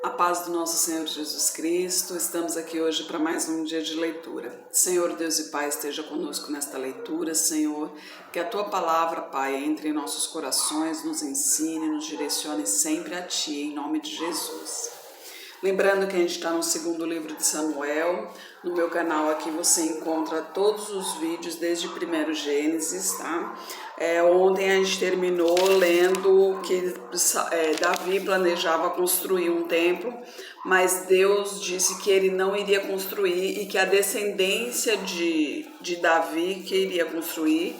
A paz do nosso Senhor Jesus Cristo, estamos aqui hoje para mais um dia de leitura. Senhor Deus e Pai, esteja conosco nesta leitura, Senhor, que a Tua palavra, Pai, entre em nossos corações, nos ensine, nos direcione sempre a Ti, em nome de Jesus. Lembrando que a gente está no segundo livro de Samuel, no meu canal aqui você encontra todos os vídeos desde 1º Gênesis, tá? Ontem a gente terminou lendo que Davi planejava construir um templo, mas Deus disse que ele não iria construir e que a descendência de Davi que iria construir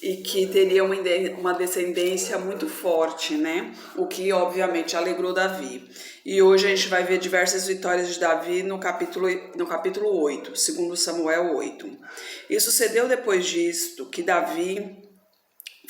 e que teria uma descendência muito forte, né? O que obviamente alegrou Davi. E hoje a gente vai ver diversas vitórias de Davi no capítulo 8, segundo Samuel 8. E sucedeu depois disto que Davi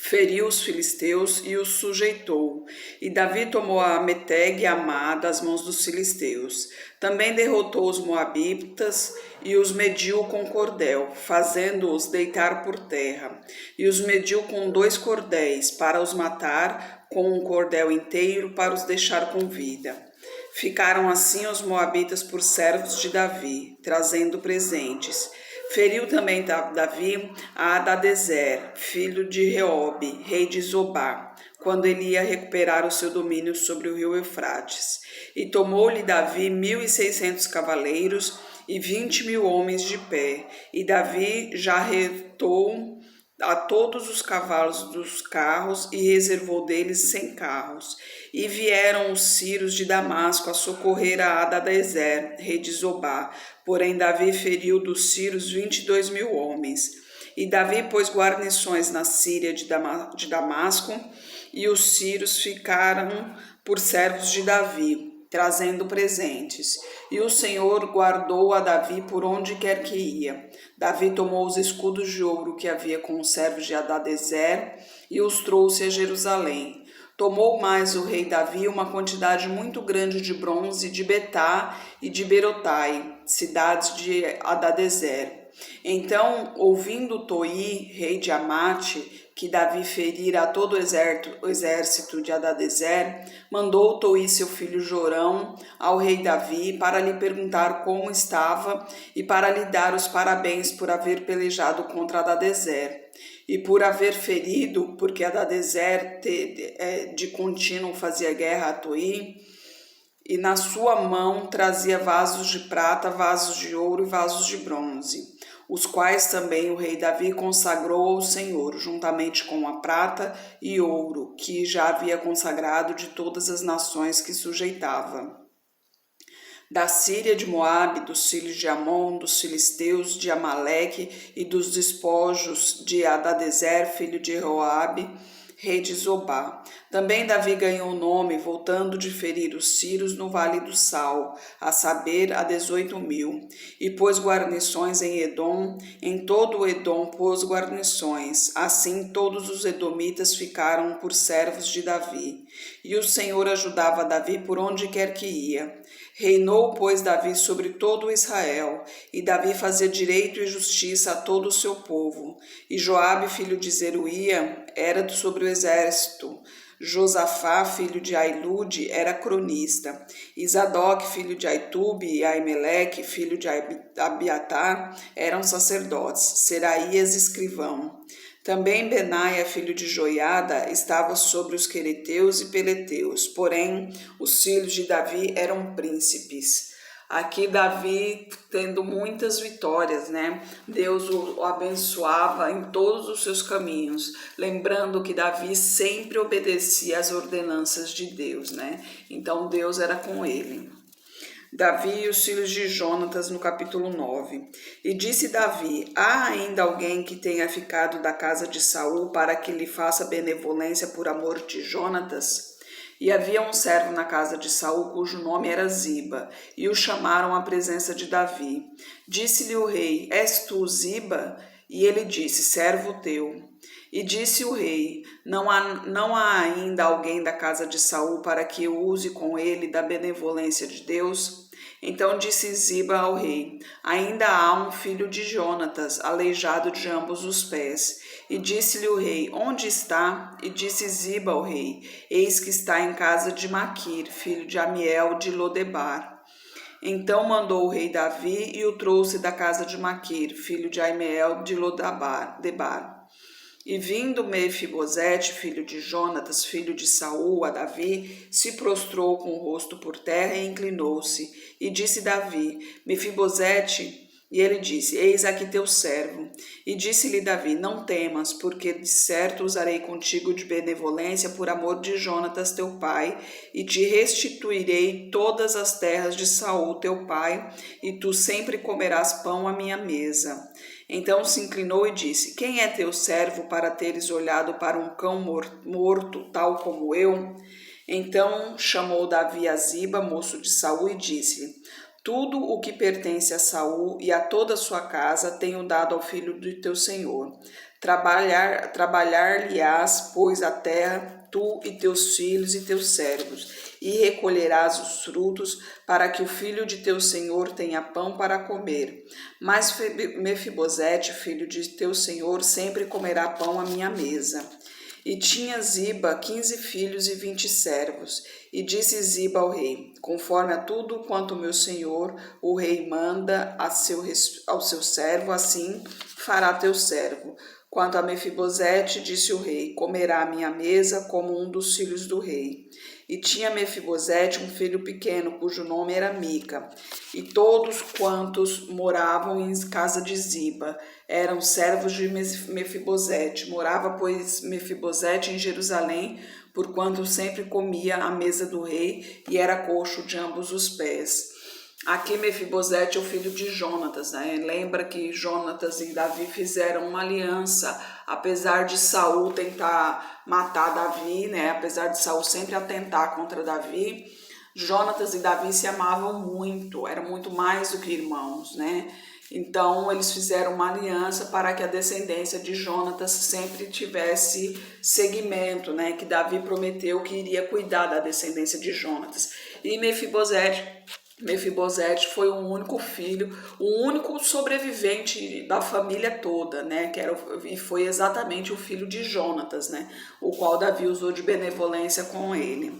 feriu os filisteus e os sujeitou. E Davi tomou a Meteg e Amá das mãos dos filisteus. Também derrotou os moabitas e os mediu com cordel, fazendo-os deitar por terra. E os mediu com 2 cordéis, para os matar, com um cordel inteiro, para os deixar com vida. Ficaram assim os moabitas por servos de Davi, trazendo presentes. Feriu também Davi a Hadadezer, filho de Reobe, rei de Zobá, quando ele ia recuperar o seu domínio sobre o rio Eufrates. E tomou-lhe Davi 1.600 cavaleiros e 20.000 homens de pé. E Davi já retou a todos os cavalos dos carros e reservou deles 100 carros. E vieram os sírios de Damasco a socorrer a Hadadezer, rei de Zobá. Porém Davi feriu dos sírios 22.000 homens. E Davi pôs guarnições na Síria de Damasco, e os sírios ficaram por servos de Davi, trazendo presentes. E o Senhor guardou a Davi por onde quer que ia. Davi tomou os escudos de ouro que havia com os servos de Hadadezer e os trouxe a Jerusalém. Tomou mais o rei Davi uma quantidade muito grande de bronze de Betá e de Berotai, cidades de Hadadezer. Então, ouvindo Toi, rei de Amate, que Davi ferira a todo o exército de Hadadezer, mandou Toi, seu filho Jorão, ao rei Davi para lhe perguntar como estava e para lhe dar os parabéns por haver pelejado contra Hadadezer. E por haver ferido, porque Hadadezer de contínuo fazia guerra a Toi, e na sua mão trazia vasos de prata, vasos de ouro e vasos de bronze, os quais também o rei Davi consagrou ao Senhor, juntamente com a prata e ouro, que já havia consagrado de todas as nações que sujeitava. Da Síria, de Moabe, dos filhos de Amon, dos filisteus, de Amaleque e dos despojos de Hadadezer, filho de Reobe, rei de Zobá. Também Davi ganhou nome, voltando de ferir os sírios no Vale do Sal, a saber, a 18.000. E pôs guarnições em Edom, em todo o Edom pôs guarnições. Assim todos os edomitas ficaram por servos de Davi. E o Senhor ajudava Davi por onde quer que ia. Reinou, pois, Davi sobre todo Israel, e Davi fazia direito e justiça a todo o seu povo. E Joabe, filho de Zeruía, era sobre o exército. Josafá, filho de Ailude, era cronista. E Zadok, filho de Aitube, e Aimeleque, filho de Abiatar, eram sacerdotes. Seraías, escrivão. Também Benaia, filho de Joiada, estava sobre os quereteus e peleteus, porém os filhos de Davi eram príncipes. Aqui Davi tendo muitas vitórias, né? Deus o abençoava em todos os seus caminhos, lembrando que Davi sempre obedecia às ordenanças de Deus, né? Então Deus era com ele. Davi e os filhos de Jonatas, no capítulo 9. E disse Davi: há ainda alguém que tenha ficado da casa de Saul para que lhe faça benevolência por amor de Jonatas? E havia um servo na casa de Saul, cujo nome era Ziba, e o chamaram à presença de Davi. Disse-lhe o rei: és tu, Ziba? E ele disse: servo teu. E disse o rei: não há ainda alguém da casa de Saul para que eu use com ele da benevolência de Deus? Então disse Ziba ao rei: ainda há um filho de Jonatas, aleijado de ambos os pés. E disse-lhe o rei: Onde está? E disse Ziba ao rei: Eis que está em casa de Maquir, filho de Amiel de Lodebar. Então mandou o rei Davi e o trouxe da casa de Maquir, filho de Amiel de Lodebar. E vindo Mefibosete, filho de Jonatas, filho de Saul, a Davi, se prostrou com o rosto por terra e inclinou-se. E disse Davi: Mefibosete. E ele disse: Eis aqui teu servo. E disse-lhe Davi: Não temas, porque de certo usarei contigo de benevolência por amor de Jonatas teu pai, e te restituirei todas as terras de Saul teu pai, e tu sempre comerás pão à minha mesa. Então se inclinou e disse: Quem é teu servo para teres olhado para um cão morto, tal como eu? Então chamou Davi a Ziba, moço de Saul, e disse-lhe: Tudo o que pertence a Saul e a toda a sua casa tenho dado ao filho de teu senhor. Trabalhar-lhe-ás, pois, a terra, tu e teus filhos e teus servos, e recolherás os frutos, para que o filho de teu senhor tenha pão para comer. Mas Mefibosete, filho de teu senhor, sempre comerá pão à minha mesa. E tinha Ziba 15 filhos e 20 servos. E disse Ziba ao rei: Conforme a tudo quanto meu senhor, o rei, manda ao seu servo, assim fará teu servo. Quanto a Mefibosete, disse o rei: Comerá à minha mesa como um dos filhos do rei. E tinha Mefibosete um filho pequeno, cujo nome era Mica. E todos quantos moravam em casa de Ziba eram servos de Mefibosete. Morava, pois, Mefibosete em Jerusalém, porquanto sempre comia à mesa do rei e era coxo de ambos os pés. Aqui Mefibosete é o filho de Jonatas, né? Lembra que Jonatas e Davi fizeram uma aliança, apesar de Saul tentar matar Davi, né? Apesar de Saul sempre atentar contra Davi, Jonatas e Davi se amavam muito, eram muito mais do que irmãos, né? Então eles fizeram uma aliança para que a descendência de Jonatas sempre tivesse seguimento, né? Que Davi prometeu que iria cuidar da descendência de Jonatas. E Mefibosete foi o único filho, o único sobrevivente da família toda, né? E foi exatamente o filho de Jonatas, né? O qual Davi usou de benevolência com ele.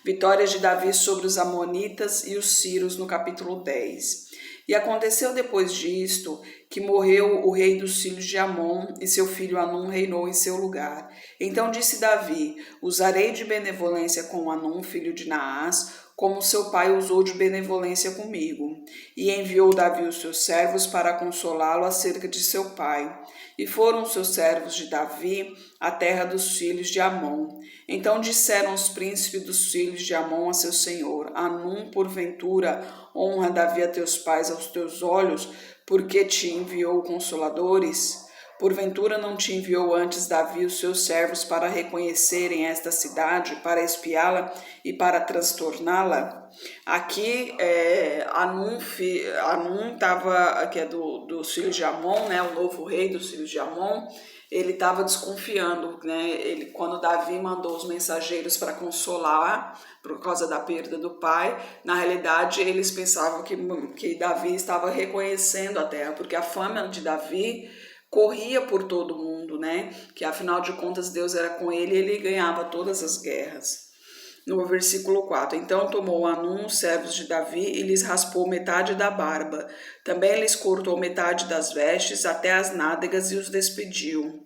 Vitórias de Davi sobre os amonitas e os sírios no capítulo 10. E aconteceu depois disto que morreu o rei dos filhos de Amon e seu filho Anum reinou em seu lugar. Então disse Davi: Usarei de benevolência com Anum, filho de Naás, como seu pai usou de benevolência comigo. E enviou Davi os seus servos para consolá-lo acerca de seu pai. E foram os seus servos de Davi à terra dos filhos de Amon. Então disseram os príncipes dos filhos de Amon a seu senhor: Anum, porventura, honra Davi a teus pais aos teus olhos, porque te enviou consoladores? Porventura não te enviou antes Davi os seus servos para reconhecerem esta cidade, para espiá-la e para transtorná-la? Aqui Anum estava, que é dos filhos de Amon, né, o novo rei dos filhos de Amon. Ele estava desconfiando, né? Quando Davi mandou os mensageiros para consolar por causa da perda do pai, na realidade eles pensavam que Davi estava reconhecendo a terra, porque a fama de Davi corria por todo mundo, né? Que afinal de contas Deus era com ele e ele ganhava todas as guerras. No versículo 4, então tomou Anum os servos de Davi e lhes raspou metade da barba. Também lhes cortou metade das vestes até as nádegas e os despediu.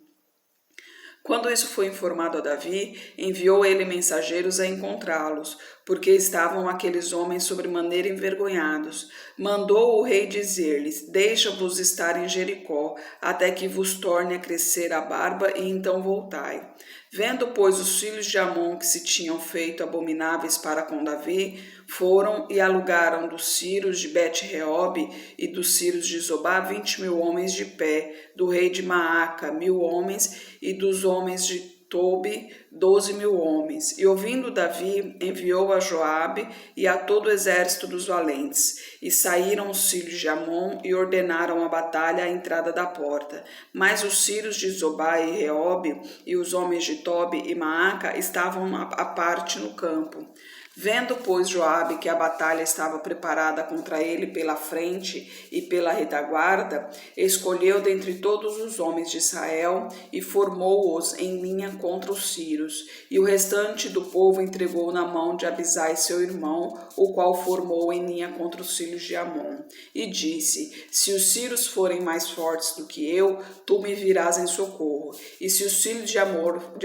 Quando isso foi informado a Davi, enviou ele mensageiros a encontrá-los, porque estavam aqueles homens sobremaneira envergonhados. Mandou o rei dizer-lhes: Deixa-vos estar em Jericó, até que vos torne a crescer a barba, e então voltai. Vendo, pois, os filhos de Amon que se tinham feito abomináveis para com Davi, foram e alugaram dos sírios de Bet-Reob e dos sírios de Zobá 20.000 homens de pé, do rei de Maaca 1.000 homens, e dos homens de Tobi 12.000 homens. E ouvindo Davi, enviou a Joabe e a todo o exército dos valentes. E saíram os filhos de Amon e ordenaram a batalha à entrada da porta. Mas os sírios de Zobá e Reob e os homens de Tobi e Maaca estavam à parte no campo. Vendo, pois, Joabe que a batalha estava preparada contra ele pela frente e pela retaguarda, escolheu dentre todos os homens de Israel e formou-os em linha contra os sírios. E o restante do povo entregou na mão de Abisai seu irmão, o qual formou em linha contra os filhos de Amon. E disse: se os sírios forem mais fortes do que eu, tu me virás em socorro. E se os filhos de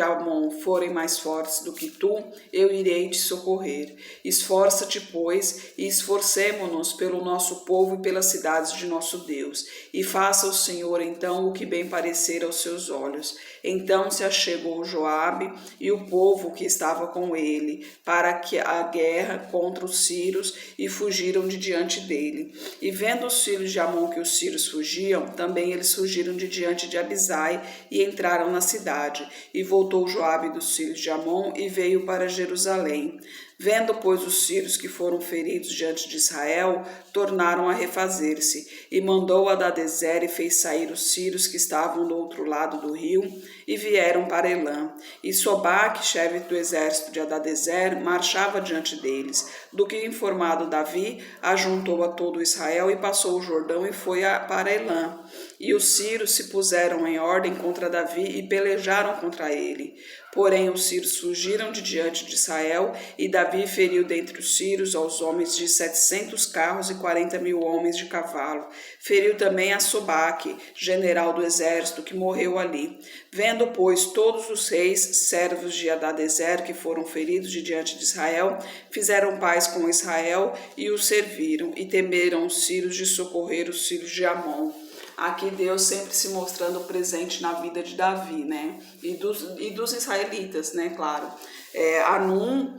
Amon forem mais fortes do que tu, eu irei te socorrer. Esforça-te, pois, e esforcemo-nos pelo nosso povo e pelas cidades de nosso Deus. E faça o Senhor, então, o que bem parecer aos seus olhos. Então se achegou Joabe e o povo que estava com ele para a guerra contra os sírios e fugiram de diante dele. E vendo os filhos de Amon que os sírios fugiam, também eles fugiram de diante de Abisai e entraram na cidade. E voltou Joabe dos filhos de Amon e veio para Jerusalém. Vendo, pois, os sírios que foram feridos diante de Israel, tornaram a refazer-se, e mandou Hadadezer e fez sair os sírios que estavam do outro lado do rio, e vieram para Elã. E Sobaque, chefe do exército de Hadadezer, marchava diante deles. Do que informado Davi, ajuntou a todo Israel e passou o Jordão e foi para Elã. E os sírios se puseram em ordem contra Davi e pelejaram contra ele. Porém, os sírios fugiram de diante de Israel, e Davi feriu dentre os sírios aos homens de 700 carros e 40.000 homens de cavalo. Feriu também a Sobaque, general do exército, que morreu ali. Vendo, pois, todos os reis, servos de Hadadezer, que foram feridos de diante de Israel, fizeram paz com Israel e os serviram, e temeram os sírios de socorrer os filhos de Amon. Aqui Deus sempre se mostrando presente na vida de Davi, né? E dos israelitas, né? Claro. Anum,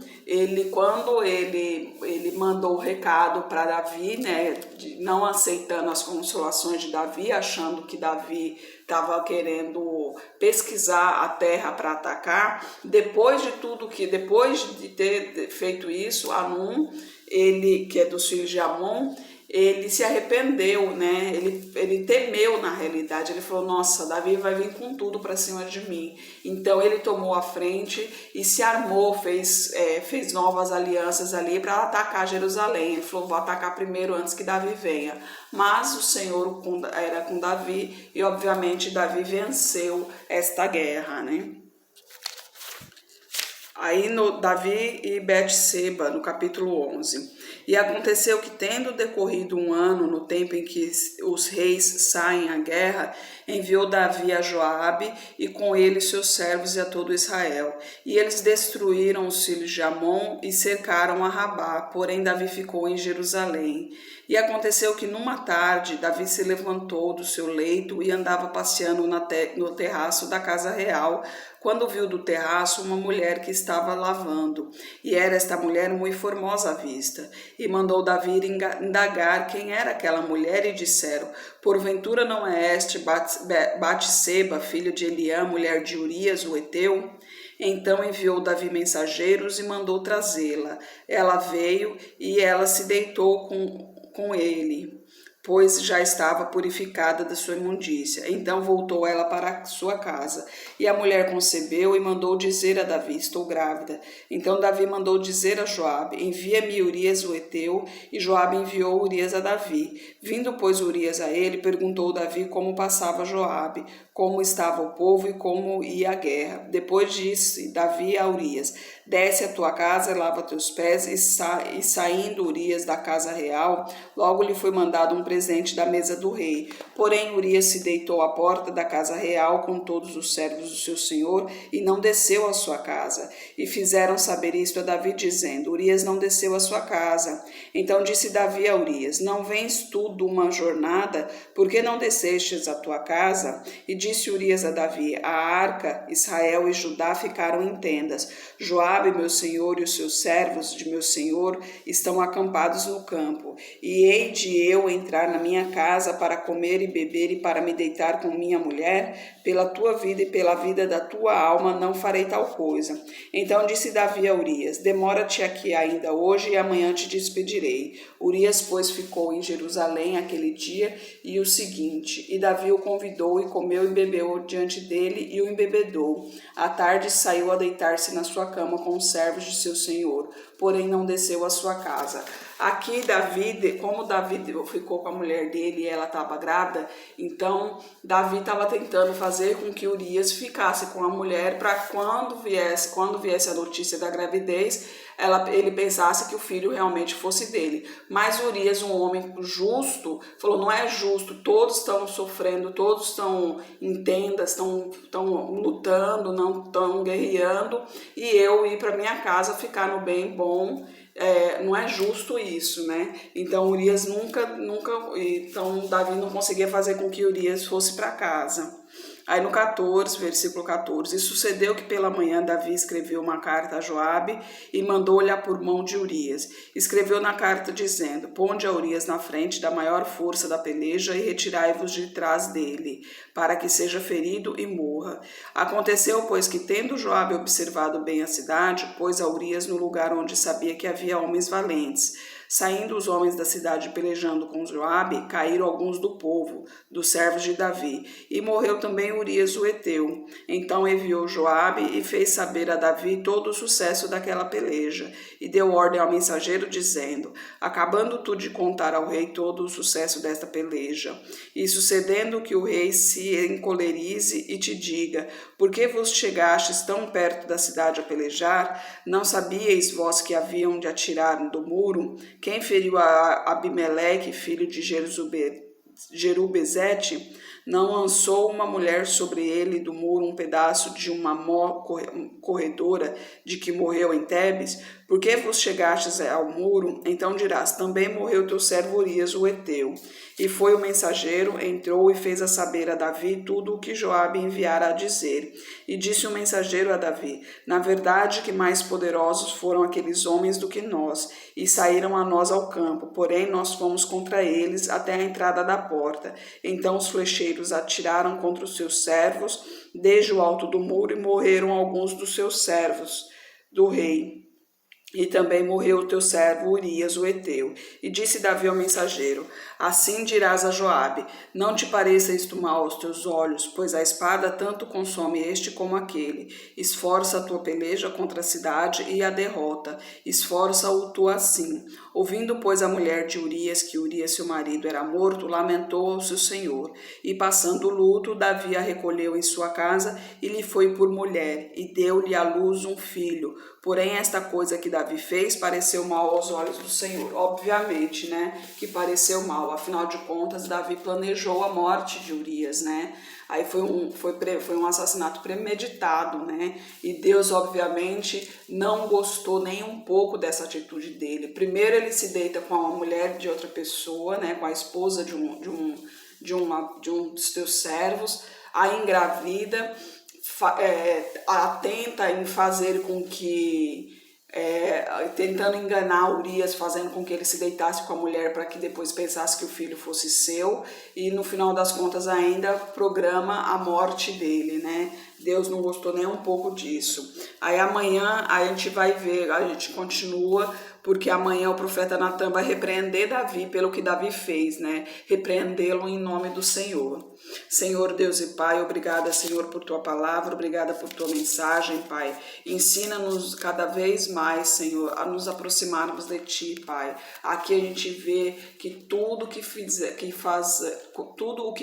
quando ele mandou o recado para Davi, né? Não aceitando as consolações de Davi, achando que Davi estava querendo pesquisar a terra para atacar. Depois de ter feito isso, Anum, que é dos filhos de Amon, ele se arrependeu, né? Ele temeu na realidade. Ele falou: nossa, Davi vai vir com tudo para cima de mim. Então ele tomou a frente e se armou, fez novas alianças ali para atacar Jerusalém. Ele falou: vou atacar primeiro antes que Davi venha. Mas o Senhor era com Davi e obviamente Davi venceu esta guerra, né? Aí no Davi e Betseba, no capítulo 11. E aconteceu que, tendo decorrido um ano, no tempo em que os reis saem à guerra, enviou Davi a Joabe e com ele seus servos e a todo Israel. E eles destruíram os filhos de Amon e cercaram a Rabá, porém Davi ficou em Jerusalém. E aconteceu que numa tarde Davi se levantou do seu leito e andava passeando no terraço da casa real, quando viu do terraço uma mulher que estava lavando. E era esta mulher muito formosa à vista. E mandou Davi indagar quem era aquela mulher, e disseram: porventura não é este Batseba, filho de Eliã, mulher de Urias, o heteu? Então enviou Davi mensageiros e mandou trazê-la. Ela veio e ela se deitou com ele, pois já estava purificada da sua imundícia. Então voltou ela para a sua casa. E a mulher concebeu e mandou dizer a Davi: estou grávida. Então Davi mandou dizer a Joabe: envia-me Urias o heteu. E Joabe enviou Urias a Davi. Vindo, pois, Urias a ele, perguntou Davi como passava Joabe, como estava o povo e como ia a guerra. Depois disse Davi a Urias: desce à tua casa e lava teus pés. E saindo Urias da casa real, logo lhe foi mandado um presente da mesa do rei. Porém Urias se deitou à porta da casa real com todos os servos do seu senhor e não desceu à sua casa. E fizeram saber isto a Davi, dizendo: Urias não desceu à sua casa. Então disse Davi a Urias: não vens tu de uma jornada? Por que não descestes à tua casa? E disse Urias a Davi: a arca, Israel e Judá ficaram em tendas. Joabe, meu senhor, e os seus servos de meu senhor estão acampados no campo. E hei de eu entrar entrar na minha casa para comer e beber e para me deitar com minha mulher? Pela tua vida e pela vida da tua alma não farei tal coisa. Então disse Davi a Urias: demora-te aqui ainda hoje e amanhã te despedirei. Urias, pois, ficou em Jerusalém aquele dia e o seguinte, e Davi o convidou e comeu e bebeu diante dele e o embebedou. À tarde saiu a deitar-se na sua cama com os servos de seu senhor, porém não desceu à sua casa. Aqui Davi, como Davi ficou com a mulher dele e ela estava grávida, então Davi estava tentando fazer com que Urias ficasse com a mulher para quando viesse a notícia da gravidez, ele pensasse que o filho realmente fosse dele. Mas Urias, um homem justo, falou: não é justo, todos estão sofrendo, todos estão em tendas, estão lutando, não estão guerreando, e eu ir para minha casa ficar no bem bom. Não é justo isso, né? Então Urias então Davi não conseguia fazer com que Urias fosse para casa. Aí no 14, versículo 14, e sucedeu que pela manhã Davi escreveu uma carta a Joabe e mandou-lhe por mão de Urias. Escreveu na carta dizendo: ponde a Urias na frente da maior força da peleja e retirai-vos de trás dele, para que seja ferido e morra. Aconteceu, pois, que tendo Joabe observado bem a cidade, pôs a Urias no lugar onde sabia que havia homens valentes. Saindo os homens da cidade pelejando com Joabe, caíram alguns do povo, dos servos de Davi, e morreu também Urias o heteu. Então enviou Joabe e fez saber a Davi todo o sucesso daquela peleja, e deu ordem ao mensageiro dizendo: acabando tu de contar ao rei todo o sucesso desta peleja, e sucedendo que o rei se encolerize e te diga: por que vos chegastes tão perto da cidade a pelejar? Não sabíeis vós que haviam de atirar do muro? Quem feriu a Abimeleque, filho de Jerubezete? Não lançou uma mulher sobre ele do muro um pedaço de uma corredora de que morreu em Tebes? Por que vos chegastes ao muro? Então dirás: também morreu teu servo Urias o heteu. E foi o mensageiro, entrou e fez a saber a Davi tudo o que Joabe enviara a dizer. E disse o mensageiro a Davi: na verdade que mais poderosos foram aqueles homens do que nós, e saíram a nós ao campo, porém nós fomos contra eles até a entrada da porta. Então os flecheiros atiraram contra os seus servos desde o alto do muro, e morreram alguns dos seus servos do rei. E também morreu o teu servo Urias o heteu. E disse Davi ao mensageiro: assim dirás a Joabe: não te pareça isto mal aos teus olhos, pois a espada tanto consome este como aquele. Esforça a tua peleja contra a cidade e a derrota. Esforça-o tu assim. Ouvindo, pois, a mulher de Urias que Urias, seu marido, era morto, lamentou ao seu senhor. E passando o luto, Davi a recolheu em sua casa e lhe foi por mulher, e deu-lhe à luz um filho. Porém, esta coisa que Davi fez pareceu mal aos olhos do Senhor. Obviamente, né, que pareceu mal. Afinal de contas, Davi planejou a morte de Urias, né? Aí foi um assassinato premeditado, né? E Deus, obviamente, não gostou nem um pouco dessa atitude dele. Primeiro ele se deita com a mulher de outra pessoa, né? Com a esposa de um dos teus servos, a engravida, atenta em fazer com que tentando enganar Urias, fazendo com que ele se deitasse com a mulher para que depois pensasse que o filho fosse seu, e no final das contas ainda programa a morte dele, né? Deus não gostou nem um pouco disso. Aí amanhã a gente vai ver, a gente continua, porque amanhã o profeta Natan vai repreender Davi pelo que Davi fez, né? Repreendê-lo em nome do Senhor. Senhor Deus e Pai, obrigada, Senhor, por tua palavra, obrigada por tua mensagem, Pai. Ensina-nos cada vez mais, Senhor, a nos aproximarmos de ti, Pai. Aqui a gente vê que tudo o que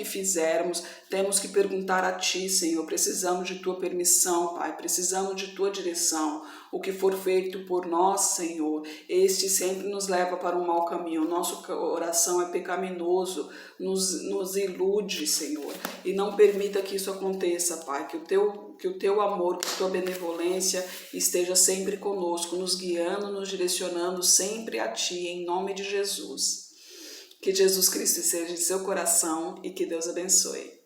fizermos, temos que perguntar a ti, Senhor. Precisamos de tua permissão, Pai. Precisamos de tua direção. O que for feito por nós, Senhor, este sempre nos leva para um mau caminho. O nosso coração é pecaminoso, nos ilude, Senhor. E não permita que isso aconteça, Pai. Que o teu amor, que a tua benevolência esteja sempre conosco, nos guiando, nos direcionando sempre a ti, em nome de Jesus. Que Jesus Cristo esteja em seu coração e que Deus abençoe.